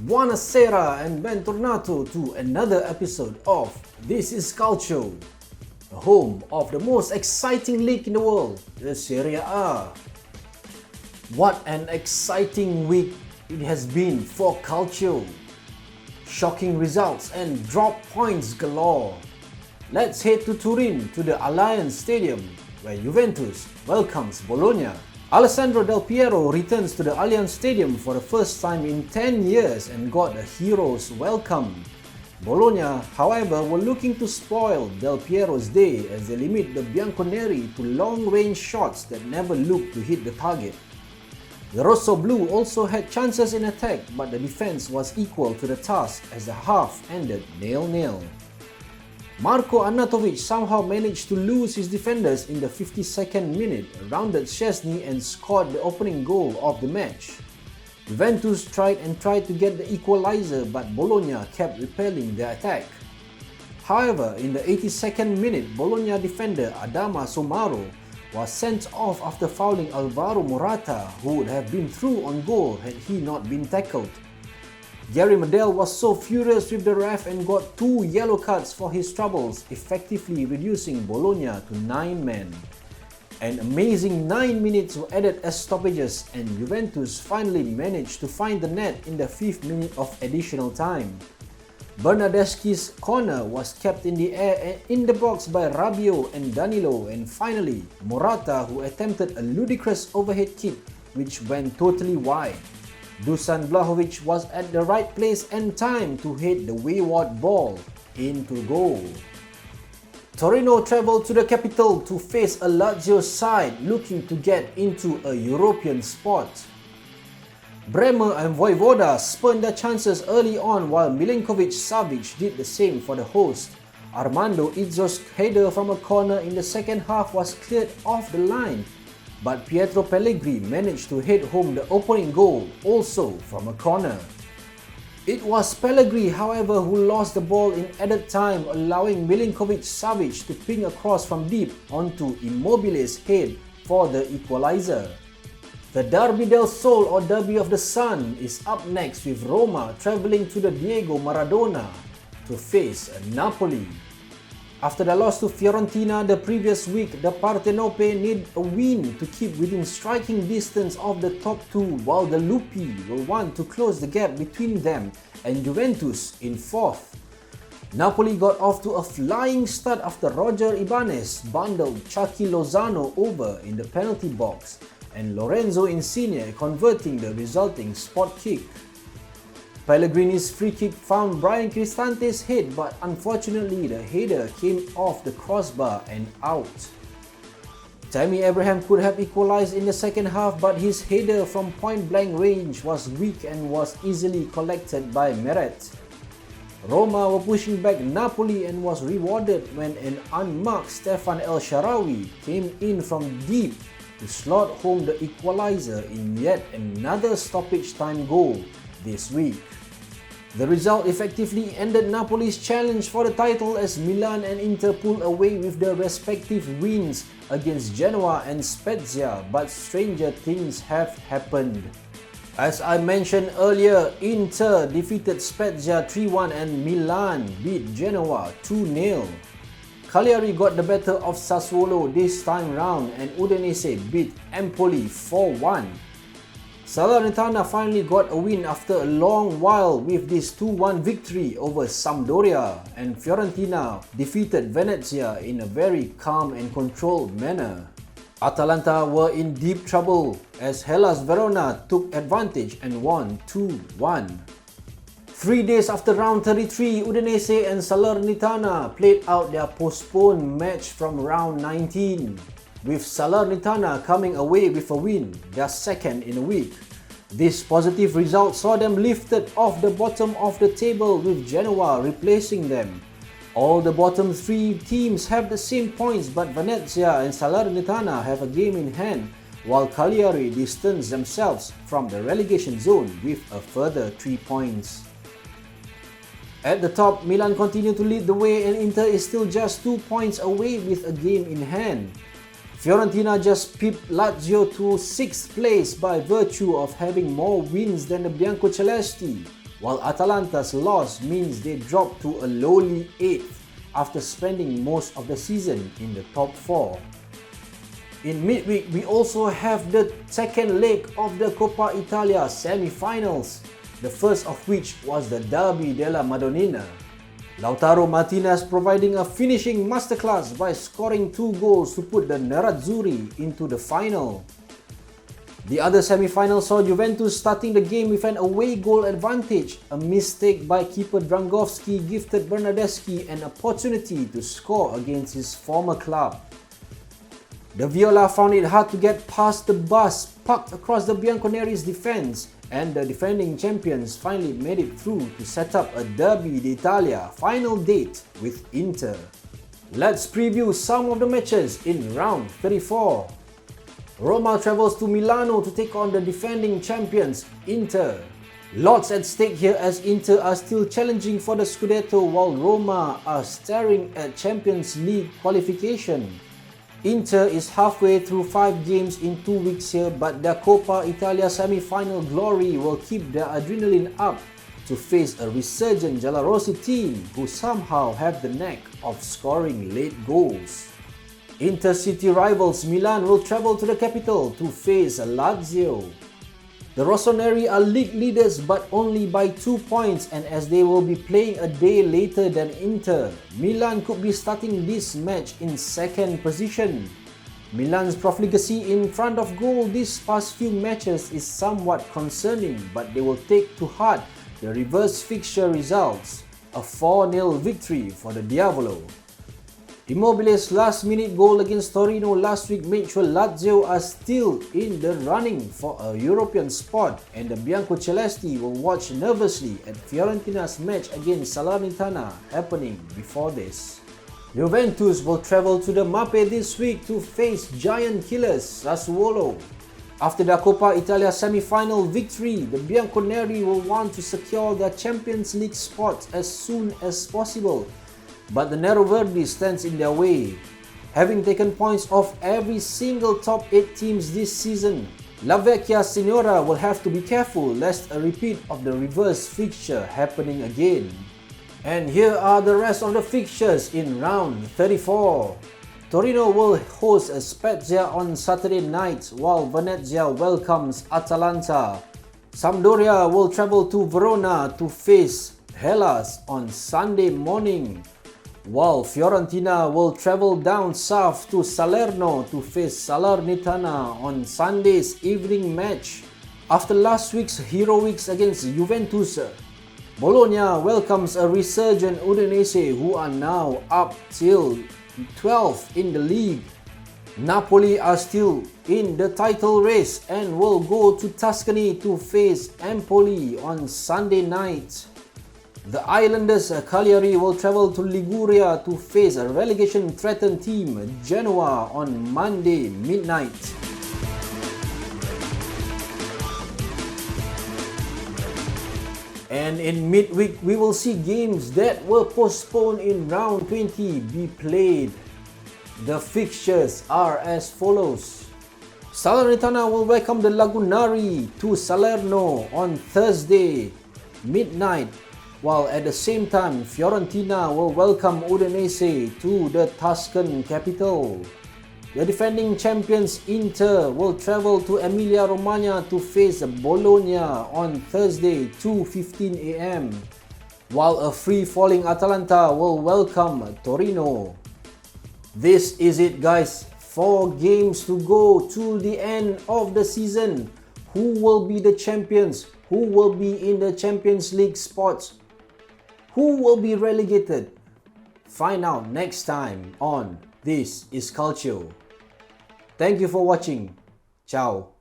Buonasera and bentornato to another episode of This is Calcio, the home of the most exciting league in the world, the Serie A. What an exciting week it has been for Calcio. Shocking results and drop points galore. Let's head to Turin to the Allianz Stadium, where Juventus welcomes Bologna. Alessandro Del Piero returns to the Allianz Stadium for the first time in 10 years and got a hero's welcome. Bologna, however, were looking to spoil Del Piero's day as they limit the Bianconeri to long-range shots that never looked to hit the target. The Rosso-Blu also had chances in attack, but the defense was equal to the task as the half ended 0-0. Marko Arnautovic somehow managed to lose his defenders in the 52nd minute, rounded Szczesny and scored the opening goal of the match. Juventus tried to get the equalizer, but Bologna kept repelling their attack. However, in the 82nd minute, Bologna defender Adama Somaro was sent off after fouling Alvaro Morata, who would have been through on goal had he not been tackled. Gary Medel was so furious with the ref and got 2 yellow cards for his troubles, effectively reducing Bologna to 9 men. An amazing 9 minutes were added as stoppages, and Juventus finally managed to find the net in the 5th minute of additional time. Bernardeschi's corner was kept in the air and in the box by Rabiot and Danilo, and finally Morata, who attempted a ludicrous overhead kick which went totally wide. Dusan Vlahovic was at the right place and time to hit the wayward ball into goal. Torino travelled to the capital to face a Lazio side looking to get into a European spot. Bremer and Vojvoda spurned their chances early on, while Milinkovic-Savic did the same for the host. Armando Izzo's header from a corner in the second half was cleared off the line, but Pietro Pellegrini managed to head home the opening goal, also from a corner. It was Pellegrini, however, who lost the ball in added time, allowing Milinkovic-Savic to ping across from deep onto Immobile's head for the equalizer. The Derby del Sol, or Derby of the Sun, is up next, with Roma travelling to the Diego Maradona to face Napoli. After the loss to Fiorentina the previous week, the Partenope need a win to keep within striking distance of the top 2, while the Lupi will want to close the gap between them and Juventus in 4th. Napoli got off to a flying start after Roger Ibanez bundled Chucky Lozano over in the penalty box, and Lorenzo Insigne converting the resulting spot kick. Pellegrini's free kick found Brian Cristante's head, but unfortunately the header came off the crossbar and out. Tammy Abraham could have equalized in the second half, but his header from point-blank range was weak and was easily collected by Meret. Roma were pushing back Napoli and was rewarded when an unmarked Stefan El Shaarawy came in from deep to slot home the equalizer in yet another stoppage time goal this week. The result effectively ended Napoli's challenge for the title as Milan and Inter pulled away with their respective wins against Genoa and Spezia, but stranger things have happened. As I mentioned earlier, Inter defeated Spezia 3-1 and Milan beat Genoa 2-0. Cagliari got the better of Sassuolo this time round and Udinese beat Empoli 4-1. Salernitana finally got a win after a long while with this 2-1 victory over Sampdoria, and Fiorentina defeated Venezia in a very calm and controlled manner. Atalanta were in deep trouble as Hellas Verona took advantage and won 2-1. 3 days after round 33, Udinese and Salernitana played out their postponed match from round 19, with Salernitana coming away with a win, their second in a week. This positive result saw them lifted off the bottom of the table, with Genoa replacing them. All the bottom 3 teams have the same points, but Venezia and Salernitana have a game in hand, while Cagliari distance themselves from the relegation zone with a further 3 points. At the top, Milan continue to lead the way and Inter is still just 2 points away with a game in hand. Fiorentina just pipped Lazio to 6th place by virtue of having more wins than the Biancocelesti, while Atalanta's loss means they dropped to a lowly 8th after spending most of the season in the top 4. In midweek, we also have the second leg of the Coppa Italia semi-finals, the first of which was the Derby della Madonnina. Lautaro Martinez providing a finishing masterclass by scoring 2 goals to put the Nerazzurri into the final. The other semi-final saw Juventus starting the game with an away goal advantage. A mistake by keeper Dragowski gifted Bernardeschi an opportunity to score against his former club. The Viola found it hard to get past the bus parked across the Bianconeri's defense, and the defending champions finally made it through to set up a Derby d'Italia final date with Inter. Let's preview some of the matches in round 34. Roma travels to Milano to take on the defending champions, Inter. Lots at stake here as Inter are still challenging for the Scudetto while Roma are staring at Champions League qualification. Inter is halfway through 5 games in 2 weeks here, but their Coppa Italia semi-final glory will keep their adrenaline up to face a resurgent Giallorossi team who somehow have the knack of scoring late goals. Intercity rivals Milan will travel to the capital to face Lazio. The Rossoneri are league leaders but only by 2 points, and as they will be playing a day later than Inter, Milan could be starting this match in second position. Milan's profligacy in front of goal these past few matches is somewhat concerning, but they will take to heart the reverse fixture results, a 4-0 victory for the Diavolo. Immobile's last-minute goal against Torino last week made sure Lazio are still in the running for a European spot, and the Biancocelesti will watch nervously at Fiorentina's match against Salernitana happening before this. Juventus will travel to the Mappe this week to face giant killers Sassuolo. After their Coppa Italia semi-final victory, the Bianconeri will want to secure their Champions League spot as soon as possible. But the Neroverdi stands in their way. Having taken points off every single top 8 teams this season, La Vecchia Signora will have to be careful lest a repeat of the reverse fixture happening again. And here are the rest of the fixtures in round 34. Torino will host Spezia on Saturday night while Venezia welcomes Atalanta. Sampdoria will travel to Verona to face Hellas on Sunday morning, while Fiorentina will travel down south to Salerno to face Salernitana on Sunday's evening match. After last week's heroics against Juventus, Bologna welcomes a resurgent Udinese who are now up till 12th in the league. Napoli are still in the title race and will go to Tuscany to face Empoli on Sunday night. The Islanders Cagliari will travel to Liguria to face a relegation-threatened team, Genoa, on Monday midnight. And in midweek, we will see games that were postponed in round 20 be played. The fixtures are as follows. Salernitana will welcome the Lagunari to Salerno on Thursday midnight, while at the same time Fiorentina will welcome Udinese to the Tuscan capital. The defending champions Inter will travel to Emilia-Romagna to face Bologna on Thursday 2:15 AM, while a free-falling Atalanta will welcome Torino. This is it, guys. 4 games to go to the end of the season. Who will be the champions? Who will be in the Champions League spots? Who will be relegated? Find out next time on This is Calcio. Thank you for watching. Ciao.